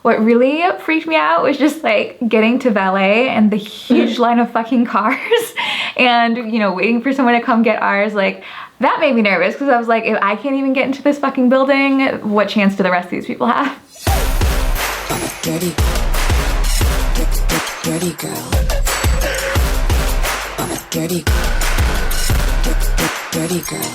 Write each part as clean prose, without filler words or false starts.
What really freaked me out was just like getting to valet and the huge line of fucking cars and, you know, waiting for someone to come get ours. Like, that made me nervous because I was like, if I can't even get into this fucking building, what chance do the rest of these people have? I'm a dirty girl. I'm a dirty girl.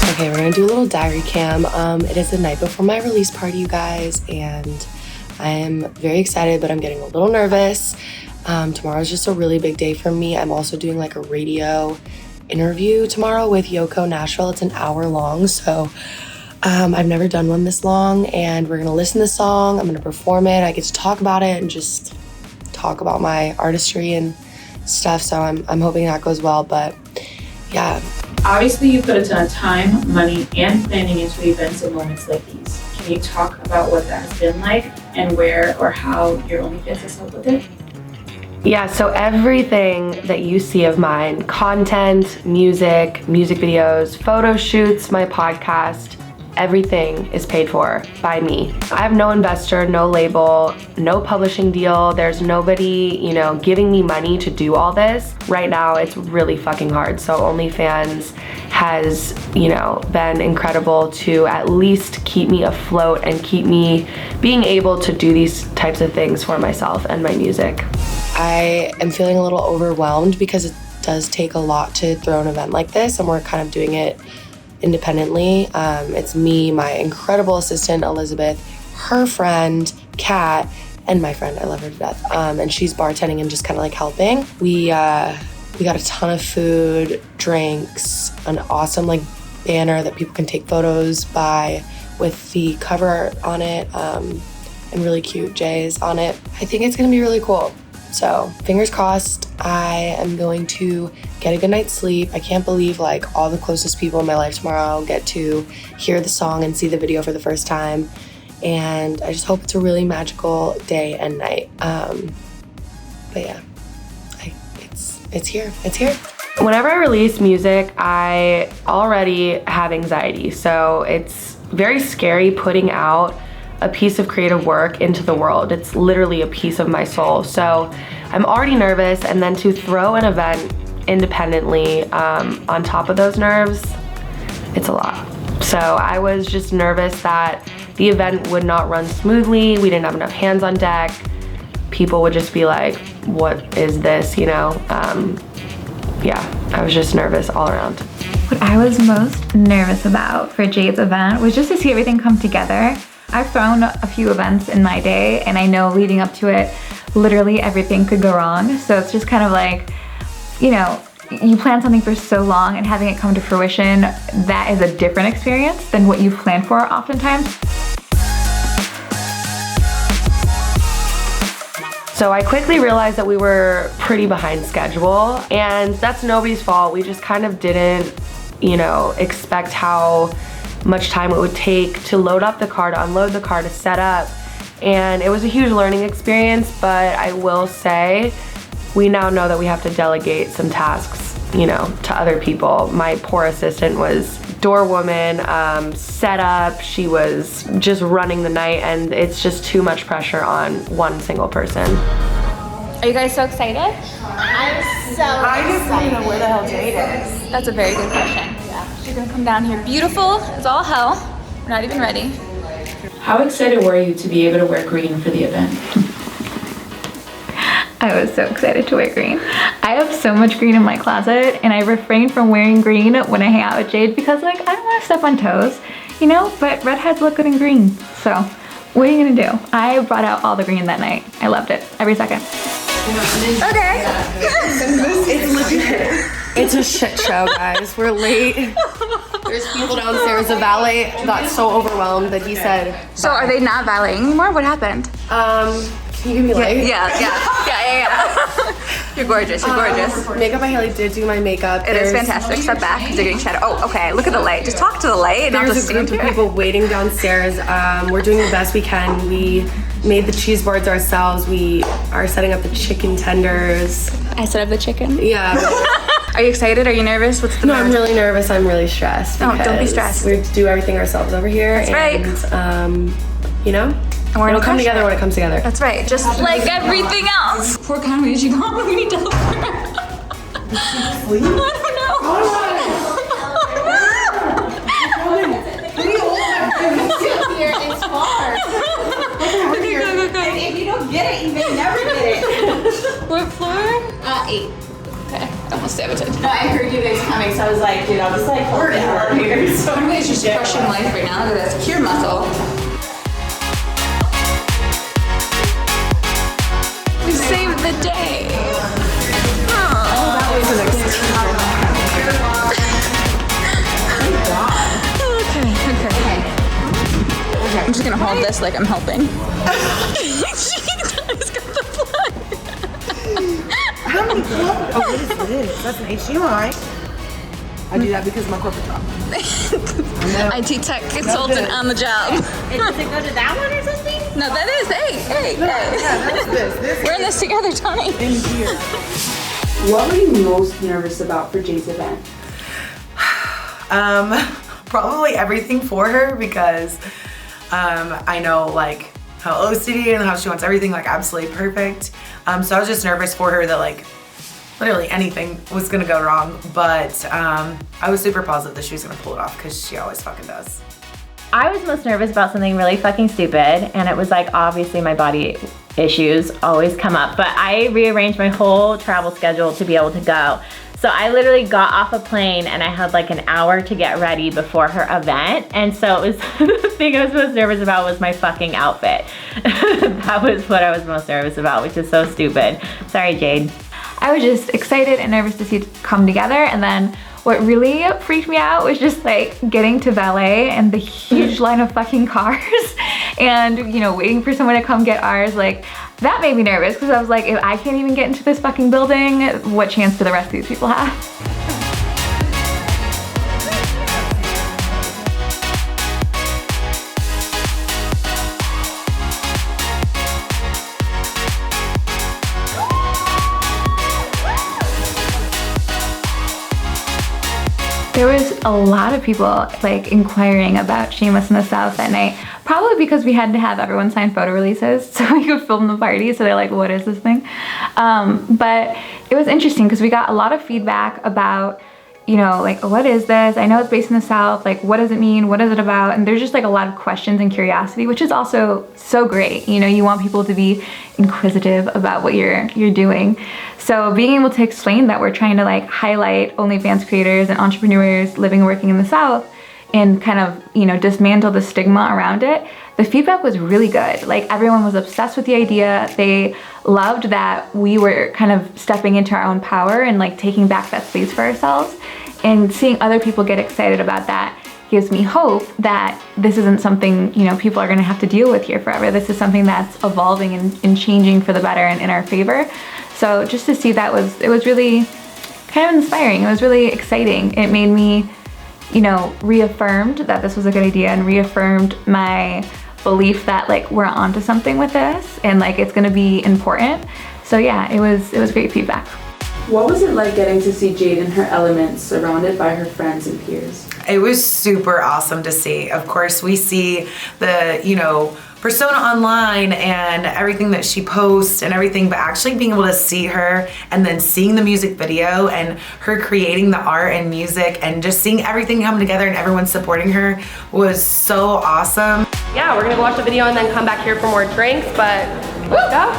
Okay, we're gonna do a little diary cam. It is the night before my release party, you guys, and I am very excited, but I'm getting a little nervous. Tomorrow's just a really big day for me. I'm also doing like a radio interview tomorrow with Yoko Nashville. It's an hour long, so I've never done one this long, and we're gonna listen to the song. I'm gonna perform it. I get to talk about it and just talk about my artistry and stuff, so I'm hoping that goes well, but yeah. Obviously, you put a ton of time, money, and planning into events and moments like these. Can you talk about what that has been like and where or how your OnlyFans has helped with it? Yeah, so everything that you see of mine, content, music videos, photo shoots, my podcast, everything is paid for by me. I have no investor, no label, no publishing deal. There's nobody, you know, giving me money to do all this. Right now, it's really fucking hard. So OnlyFans has, you know, been incredible to at least keep me afloat and keep me being able to do these types of things for myself and my music. I am feeling a little overwhelmed because it does take a lot to throw an event like this, and we're kind of doing it independently. It's me, my incredible assistant, Elizabeth, her friend, Kat, and my friend, I love her to death. And she's bartending and just kind of like helping. We got a ton of food, drinks, an awesome like banner that people can take photos by with the cover art on it, and really cute J's on it. I think it's gonna be really cool. So fingers crossed. I am going to get a good night's sleep. I can't believe like all the closest people in my life tomorrow get to hear the song and see the video for the first time. And I just hope it's a really magical day and night. But yeah, it's here. Whenever I release music, I already have anxiety. So it's very scary putting out a piece of creative work into the world. It's literally a piece of my soul. So I'm already nervous, and then to throw an event independently on top of those nerves, it's a lot. So I was just nervous that the event would not run smoothly. We didn't have enough hands on deck. People would just be like, what is this, you know? Yeah, I was just nervous all around. What I was most nervous about for Jade's event was just to see everything come together. I've thrown a few events in my day, and I know leading up to it, literally everything could go wrong. So it's just kind of like, you know, you plan something for so long and having it come to fruition, that is a different experience than what you've planned for oftentimes. So I quickly realized that we were pretty behind schedule, and that's nobody's fault. We just kind of didn't, you know, expect how much time it would take to load up the car, to unload the car, to set up. And it was a huge learning experience, but I will say, we now know that we have to delegate some tasks, you know, to other people. My poor assistant was door woman, set up, she was just running the night, and it's just too much pressure on one single person. Are you guys so excited? I'm so I just want to know where the hell Jade is. That's a very good question. Yeah. She's gonna come down here beautiful. It's all hell. We're not even ready. How excited were you to be able to wear green for the event? I was so excited to wear green. I have so much green in my closet, and I refrain from wearing green when I hang out with Jade because, like, I don't want to step on toes, you know, but redheads look good in green. So what are you gonna do? I brought out all the green that night. I loved it, every second. Okay. It's legit. It's a shit show, guys. We're late. There's people downstairs. The valet got so overwhelmed that he said, So are they not valeting anymore? What happened? can you give me light? Yeah. You're gorgeous, Makeup by Haley did do my makeup. It is fantastic. Step back, because you're getting shadow. Oh, okay, look at the light. Just talk to the light. There's a group of people waiting downstairs. We're doing the best we can. We made the cheese boards ourselves. We are setting up the chicken tenders. I set up the chicken. Yeah. Are you excited? Are you nervous? What's the No, I'm really nervous. I'm really stressed. Oh, don't be stressed. We do everything ourselves over here. That's right. You know, it'll come together when it comes together. That's right. Just like everything else. Poor Conway, is she gone? We need to help her. I don't know. It's far. And if you don't get it, you may never get it. What floor? 8. Okay, almost sabotaged. No, I heard you guys coming, so I was like, dude, I'll just like hold it out here. So Conway's just crushing life right now. Look at that pure muscle. We saved the day. Okay. I'm just gonna hold this like I'm helping. She's got the plug. How many plugs? Oh, what is this? That's an HDMI. I do that because of my corporate job. IT tech consultant on the job. does it go to that one or something? No, that is. Hey. Yeah, that's this. We're in this together, Tawni. In here. What were you most nervous about for Jade's event? Probably everything for her because I know like how OCD and how she wants everything like absolutely perfect. So I was just nervous for her that like literally anything was gonna go wrong, but I was super positive that she was gonna pull it off because she always fucking does. I was most nervous about something really fucking stupid, and it was like obviously my body issues always come up, but I rearranged my whole travel schedule to be able to go. So I literally got off a plane and I had like an hour to get ready before her event. And so it was the thing I was most nervous about was my fucking outfit. That was what I was most nervous about, which is so stupid. Sorry, Jade. I was just excited and nervous to see it come together. And then what really freaked me out was just like getting to valet and the huge line of fucking cars and, you know, waiting for someone to come get ours. Like, that made me nervous because I was like, if I can't even get into this fucking building, what chance do the rest of these people have? There was a lot of people like inquiring about Shameless in the South that night, probably because we had to have everyone sign photo releases so we could film the party. So they're like, what is this thing? But it was interesting because we got a lot of feedback about, you know, like, what is this? I know it's based in the South. Like, what does it mean? What is it about? And there's just like a lot of questions and curiosity, which is also so great. You know, you want people to be inquisitive about what you're doing. So being able to explain that we're trying to like highlight OnlyFans creators and entrepreneurs living and working in the South and kind of, you know, dismantle the stigma around it, the feedback was really good. Like, everyone was obsessed with the idea. They loved that we were kind of stepping into our own power and like taking back that space for ourselves. And seeing other people get excited about that gives me hope that this isn't something, you know, people are gonna have to deal with here forever. This is something that's evolving and changing for the better and in our favor. So just to see that it was really kind of inspiring. It was really exciting. It made me, you know, reaffirmed that this was a good idea and reaffirmed my belief that like we're onto something with this and like it's gonna be important. So yeah, it was great feedback. What was it like getting to see Jade in her element, surrounded by her friends and peers? It was super awesome to see. Of course, we see the, you know, persona online and everything that she posts and everything, but actually being able to see her and then seeing the music video and her creating the art and music and just seeing everything come together and everyone supporting her was so awesome. Yeah, we're gonna go watch the video and then come back here for more drinks, but let's go.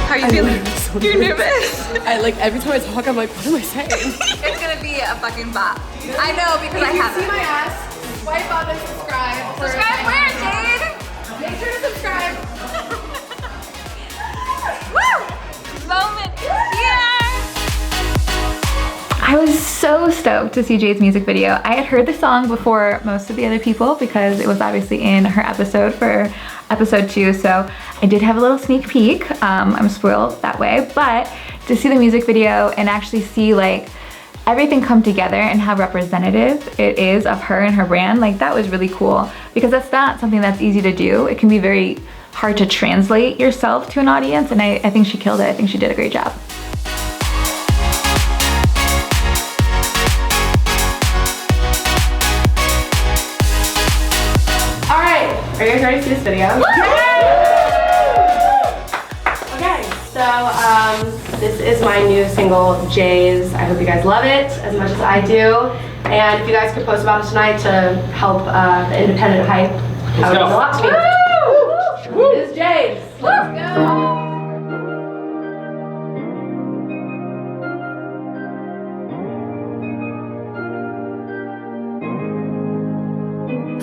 How are you feeling? You're nervous? I like, every time I talk, I'm like, what am I saying? It's gonna be a fucking bop. I know because I have it. my ass, swipe up and subscribe. Subscribe where, Jade? Make sure to subscribe. Woo! Moment here! I was so stoked to see Jade's music video. I had heard the song before most of the other people because it was obviously in her episode for episode 2, so I did have a little sneak peek. I'm spoiled that way, but to see the music video and actually see like everything come together and how representative it is of her and her brand, like that was really cool, because that's not something that's easy to do. It can be very hard to translate yourself to an audience, and I think she killed it. I think she did a great job. All right, are you guys ready to see this video? So this is my new single, Jays. I hope you guys love it as much as I do. And if you guys could post about it tonight to help the independent hype, that would mean a lot to me. Woo! This is Jays. Let's go.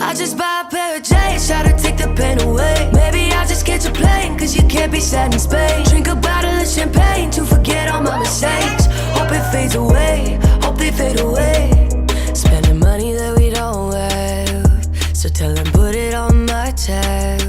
I just buy a pair of J's, try to take the pain away. Maybe I'll just get your plane, cause you can't be sad in Spain. Drink a bottle of champagne to forget all my mistakes. Hope it fades away, hope they fade away. Spending money that we don't have, so tell them put it on my tab.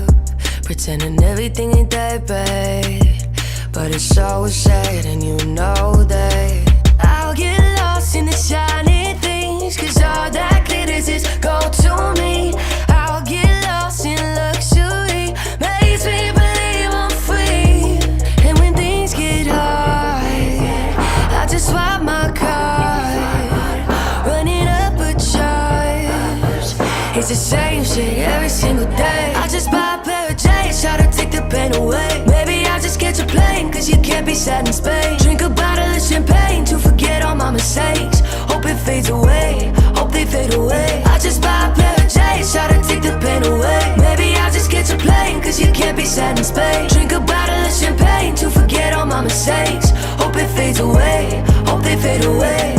Pretending everything ain't that bad, but it's always sad and you know that. I'll get lost in the shiny things, cause all that glitters is gold to me. I'll get lost in luxury, makes me believe I'm free. And when things get hard, I just swap my card, running up a charge. It's the same shit every single day. I just buy a pair of J's, try to take the pain away. Maybe I'll just get your plane, cause you can't be sad in Spain. Drink a bottle of champagne to forget all my mistakes. Hope it fades away, hope they fade away. I just buy a pair of J's, try to take the pain away. Maybe I'll just get your plane, cause you can't be sad in Spain. Drink a bottle of champagne to forget all my mistakes. Hope it fades away, hope they fade away.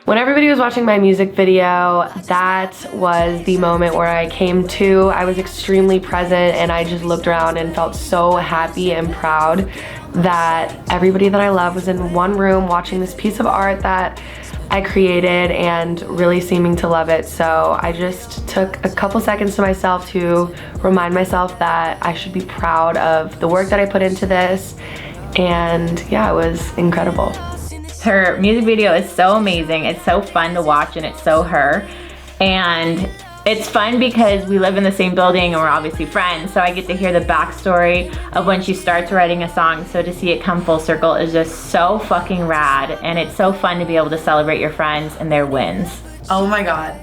When everybody was watching my music video, that was the moment where I came to. I was extremely present and I just looked around and felt so happy and proud that everybody that I love was in one room watching this piece of art that I created and really seeming to love it. So I just took a couple seconds to myself to remind myself that I should be proud of the work that I put into this. And yeah, it was incredible. Her music video is so amazing. It's so fun to watch and it's so her. And it's fun because we live in the same building and we're obviously friends, so I get to hear the backstory of when she starts writing a song. So to see it come full circle is just so fucking rad, and it's so fun to be able to celebrate your friends and their wins. Oh my God.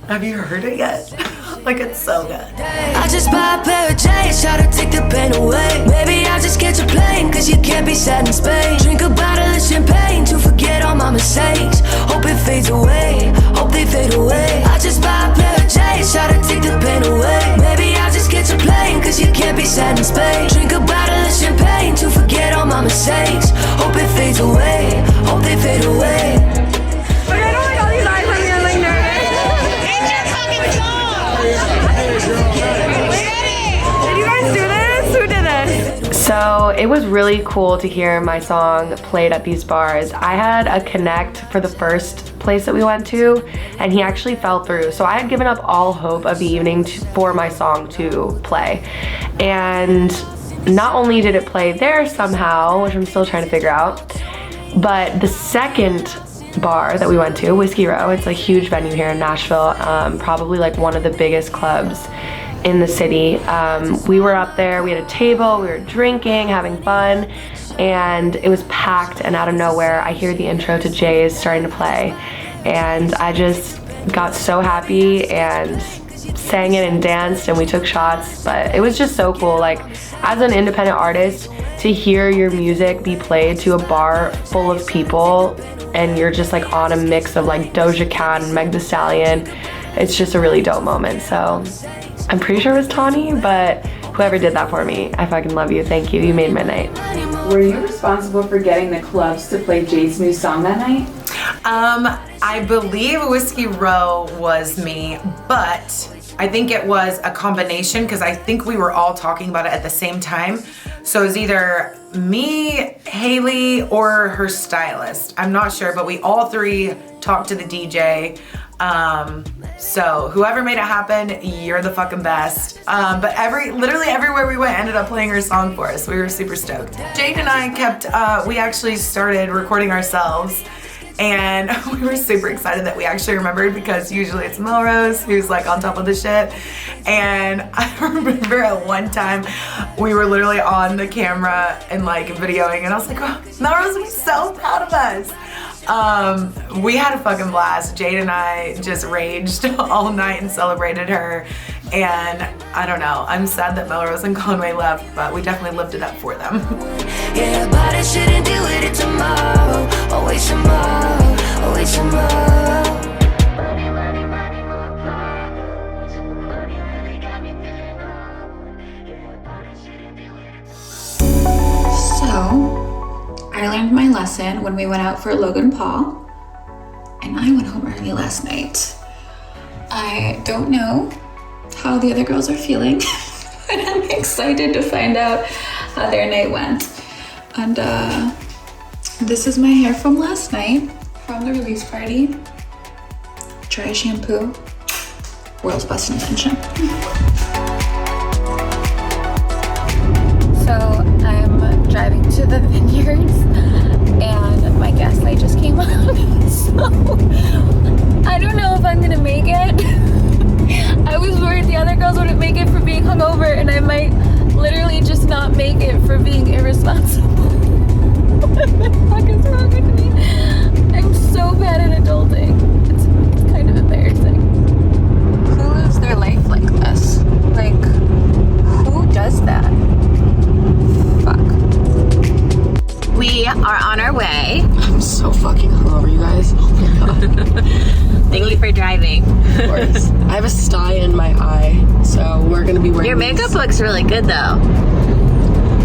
Have you heard it yet? Like, it's so good. I just buy a pair of J's, try to take the pain away. Maybe I'll just get your plane, cause you can't be sad in Spain. Drink a bottle of champagne to forget all my mistakes. Hope it fades away, hope they fade away. I just buy a pair of J's, try to take the pain away. Maybe I'll just get your plane, cause you can't be sad in Spain. Drink a bottle of champagne to forget all my mistakes. Hope it fades away, hope they fade away. So it was really cool to hear my song played at these bars. I had a connect for the first place that we went to, and he actually fell through. So I had given up all hope of the evening for my song to play. And not only did it play there somehow, which I'm still trying to figure out, but the second bar that we went to, Whiskey Row, it's a huge venue here in Nashville, probably like one of the biggest clubs in the city. We were up there, we had a table, we were drinking, having fun, and it was packed, and out of nowhere I hear the intro to Jay's starting to play, and I just got so happy and sang it and danced and we took shots. But it was just so cool, like as an independent artist, to hear your music be played to a bar full of people and you're just like on a mix of like Doja Cat and Meg Thee Stallion. It's just a really dope moment. So I'm pretty sure it was Tawni, but whoever did that for me, I fucking love you. Thank you. You made my night. Were you responsible for getting the clubs to play Jade's new song that night? I believe Whiskey Row was me, but I think it was a combination because I think we were all talking about it at the same time. So it was either me, Haley, or her stylist. I'm not sure, but we all three talked to the DJ. So whoever made it happen, you're the fucking best. But literally everywhere we went ended up playing her song for us. We were super stoked. Jade and I we actually started recording ourselves. And we were super excited that we actually remembered because usually it's Melrose who's like on top of the shit. And I remember at one time we were literally on the camera and like videoing and I was like, oh, Melrose would be so proud of us. We had a fucking blast. Jade and I just raged all night and celebrated her. And I don't know, I'm sad that Melrose and Conway left, but we definitely lived it up for them. Yeah, but I shouldn't do it tomorrow. Oh, wait tomorrow. Oh, wait tomorrow. So, I learned my lesson when we went out for Logan Paul, and I went home early last night. I don't know how the other girls are feeling, but I'm excited to find out how their night went. And this is my hair from last night, from the release party. Dry shampoo, world's best invention. So I'm driving to the vineyards and my gas light just came on. So I don't know if I'm gonna make it. I was worried the other girls wouldn't make it for being hungover and I might literally just not make it for being irresponsible. What the fuck is wrong with me? I'm so bad at adulting. It's kind of embarrassing. Who lives their life like this? Like, who does that? Fuck. We are on our way. I'm so fucking hungover, you guys. Oh my god. Thank you for driving. Of course. I have a sty in my eye, so we're gonna be wearing Your makeup looks really good though.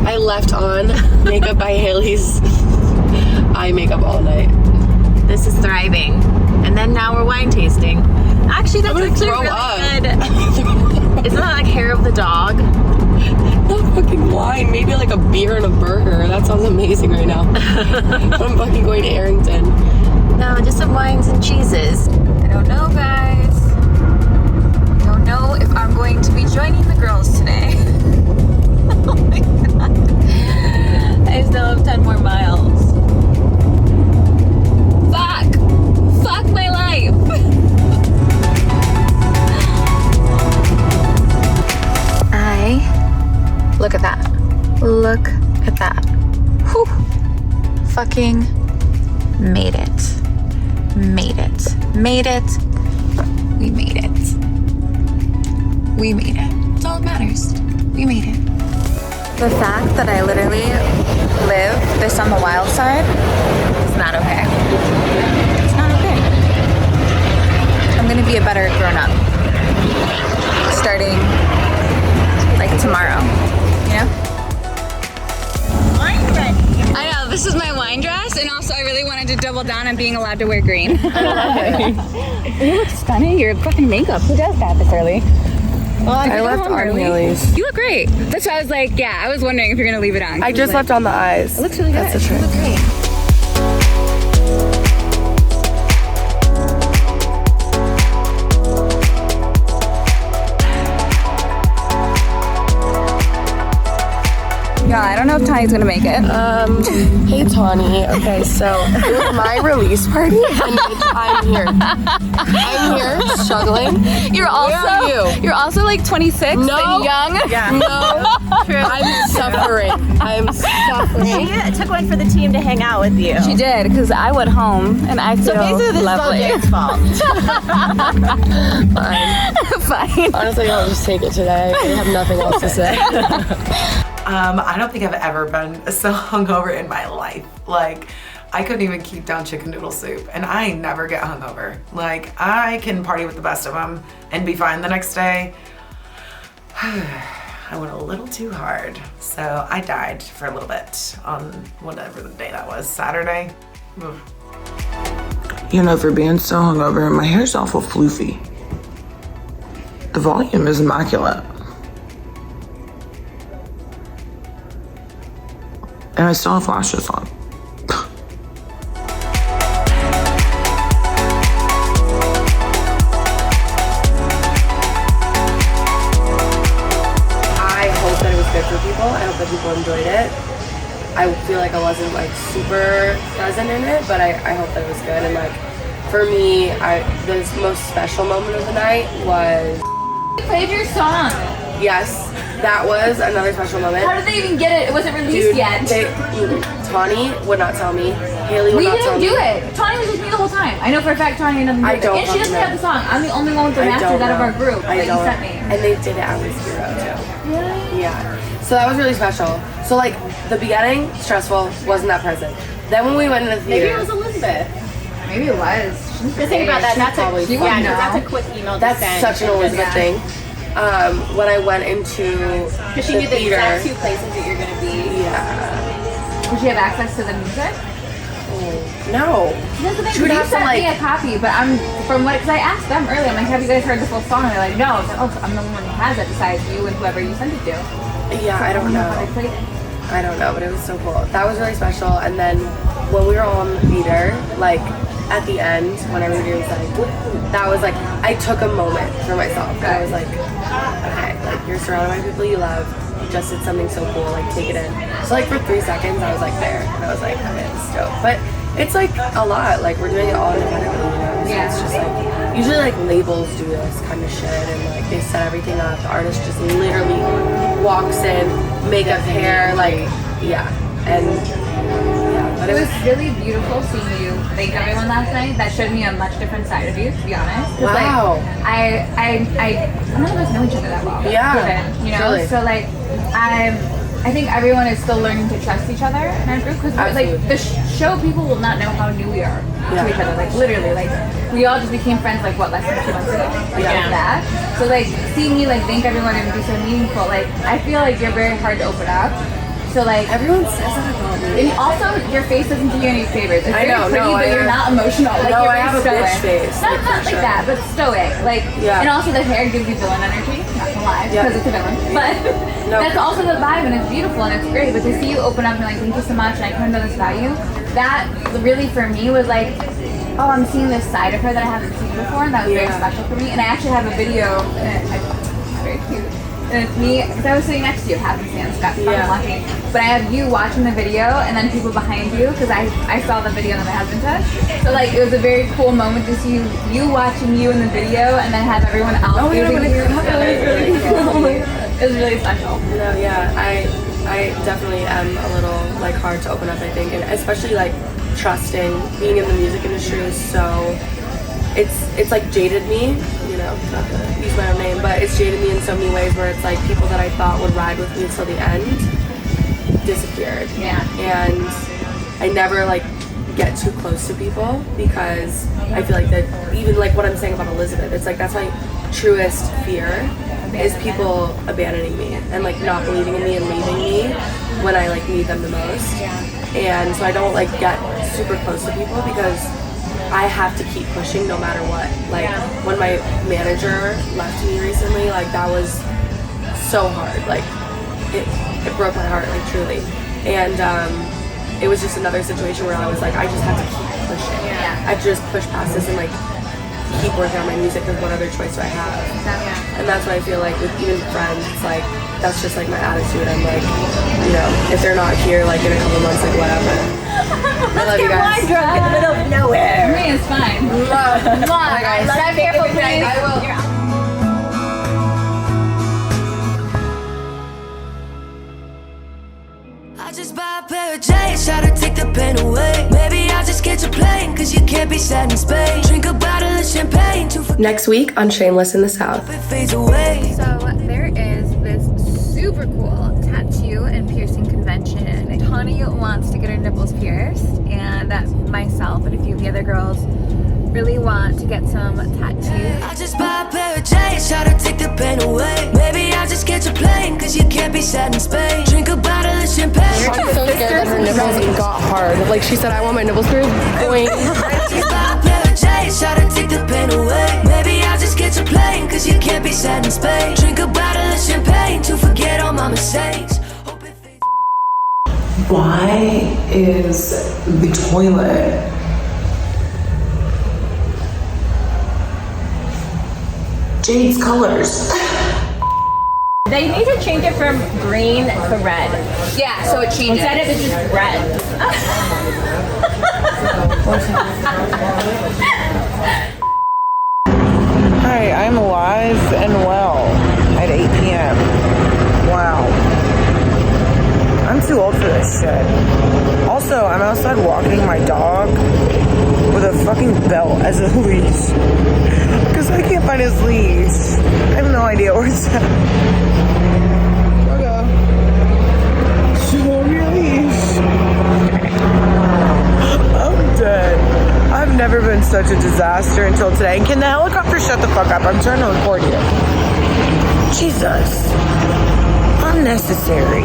I left on makeup by Haley's eye makeup all night. This is thriving. And then now we're wine tasting. Actually, that's actually really good. Isn't that like hair of the dog? Not fucking wine, maybe like a beer and a burger. That sounds amazing right now. I'm fucking going to Arrington. No, just some wines and cheeses. I don't know, guys. I don't know if I'm going to be joining the girls today. Oh my god. I still have 10 more miles. Fuck! Fuck my life! Look at that. Look at that. Whew. Fucking made it. Made it. Made it. We made it. We made it. That's all that matters. We made it. The fact that I literally live this on the wild side is not okay. It's not okay. I'm gonna be a better grown-up. Starting like tomorrow. You know? Wine ready. I know, this is my wine dress, and also I really wanted to double down on being allowed to wear green. I love it. You look stunning. Your fucking makeup. Who does that this early? Well, I left on Haley's. You look great. That's why I was like, yeah, I was wondering if you're gonna leave it on. I just left on the eyes. It looks really good. That's the trick. You look great. Yeah, I don't know if Tawni's gonna make it. Hey Tawni. Okay, so it was my release party and I'm here. I'm here struggling. You're also like 26 and young. Yeah. No. True. I'm suffering. I'm suffering. She took one for the team to hang out with you. She did, because I went home and I feel basically this lovely. is all Jade's fault. Fine. Honestly, I'll just take it today. I have nothing else to say. I don't think I've ever been so hungover in my life. Like, I couldn't even keep down chicken noodle soup, and I never get hungover. Like, I can party with the best of them and be fine the next day. I went a little too hard, so I died for a little bit on whatever the day that was, Saturday. You know, for being so hungover, my hair's awful floofy. The volume is immaculate. And I still have lashes on. I hope that it was good for people. I hope that people enjoyed it. I feel like I wasn't like super present in it, but I hope that it was good. And like for me, the most special moment of the night was You played your song. yes, that was another special moment. How did they even get it? It wasn't released yet. Tawni would not tell me. Haley would We not tell didn't me. do it. Tawni was with me the whole time. I know for a fact Tawni and I don't and she doesn't know. have the song. I'm the only one with the I masters don't out of know. our group I that you don't. sent me. And they did it at Miss Hero too. Really? Yeah. So that was really special. So like the beginning, stressful, wasn't that present. Then when we went into the Maybe theater, it was Elizabeth. Maybe it was. Just think about that. That's probably a, fine. yeah, no, that's a quick email to that's send. such an Elizabeth thing. When I went into Because she the knew the theater, exact 2 places that you're going to be. yeah. Did she have access to the music? No. That's the thing. She would You have to, sent me like- a copy, but because I asked them earlier, I'm like, have you guys heard the full song? And they're like, no. I was like, oh, so I'm the one who has it besides you and whoever you sent it to. Yeah, I don't know. I played it. I don't know, but it was so cool. That was really special. And then when we were all in the theater, like at the end, when everybody was like, that was like, I took a moment for myself. And I was like, okay, like you're surrounded by people you love. You just did something so cool, like take it in. So like for 3 seconds, I was like there. And I was like, okay, this is dope. But it's like a lot. Like we're doing it all independently, you know? So Yeah. it's just like, usually like labels do this kind of shit and like they set everything up. The artist just literally walks in, makeup, hair, like, yeah. And yeah, but It was really beautiful seeing you thank everyone last night. That showed me a much different side of you, to be honest. 'Cause, Wow. Like, none of us know each other that well. Yeah, Given, you know? truly. So like, I think everyone is still learning to trust each other in our group because like the show people will not know how new we are to each other. Like literally, like we all just became friends like what less than 2 months ago. Like Yeah. that. So like seeing you like thank everyone and be so meaningful. Like I feel like you're very hard to open up. So like everyone says that about me. and also your face doesn't do you any favors. It's I very know, pretty, no, but you're not emotional. Like No, you're I very have a stoic. bitch face, Not, like, not for like sure. that, but stoic. Like Yeah. and also the hair gives you villain energy. Not gonna lie, Yeah. because it's a villain. But No, that's for also the vibe, and it's beautiful and it's great. But to see you open up and like thank you so much, and I couldn't know this about you. That really for me was like, oh, I'm seeing this side of her that I haven't seen before, and that was very Yeah. special for me. And I actually have a video. And it's very cute. And it's me, because I was sitting next to you, happenstance, got fun Yeah. watching. But I have you watching the video, and then people behind you, because I saw the video that my husband took. So like, it was a very cool moment to see you watching you in the video, and then have everyone else Oh, yeah, using when you. it cut, So it was really cool. It was really special. No, yeah, I definitely am a little like hard to open up, I think, and especially like trusting. Being in the music industry is so, it's like jaded me, you know, not to use my own name, but it's jaded me in so many ways where it's like people that I thought would ride with me till the end disappeared. Yeah. And I never like get too close to people because I feel like that even like what I'm saying about Elizabeth, it's like that's my truest fear is people abandoning me and like not believing in me and leaving me when I like need them the most. And so I don't like get super close to people because I have to keep pushing no matter what. Like when my manager left me recently, like that was so hard. Like it broke my heart, like truly. And it was just another situation where I was like, I just have to keep pushing. I just push past this and like keep working on my music because what other choice do I have? And that's what I feel like with even friends, it's like that's just like my attitude. I'm like, you know, if they're not here like in a couple months, like whatever. I love you guys. Drunk in the middle of nowhere. Me, it's fine. Love. Bye, guys. Drive careful, please. I will. I just buy a pair of Jade, try to take the pain away. Maybe I'll just get your plane, cause you can't be sad in Spain. Drink a bottle of champagne to forget Next week on Shameless in the South. it fades away. So there is this super cool tattoo and piercing convention. Tawni wants to get her nipples pierced, and myself and a few of the other girls really want to get some tattoos. I just buy a pair of Jade, try to take the pain away. Maybe I'll just get your plane, cause you can't be sad in Spain. Drink a bottle of champagne. So scared that her nipples got hard. Like she said, I want my nipples through. Going. Try to take the pain away. Maybe I'll just get you playing, cause you can't be sad in Spain. Drink a bottle of champagne to forget all my mistakes. Why is the toilet Jade's colors? They need to change it from green to red. Yeah, so it changes. Instead of it's just red. Hi, I'm alive and well at 8 p.m. Wow. I'm too old for this shit. Also, I'm outside walking my dog with a fucking belt as a leash. Because I can't find his leash. I have no idea where it's at. Okay. Show me your leash. I'm dead. I've never been such a disaster until today. Can the helicopter shut the fuck up? I'm trying to record you. Jesus. Unnecessary.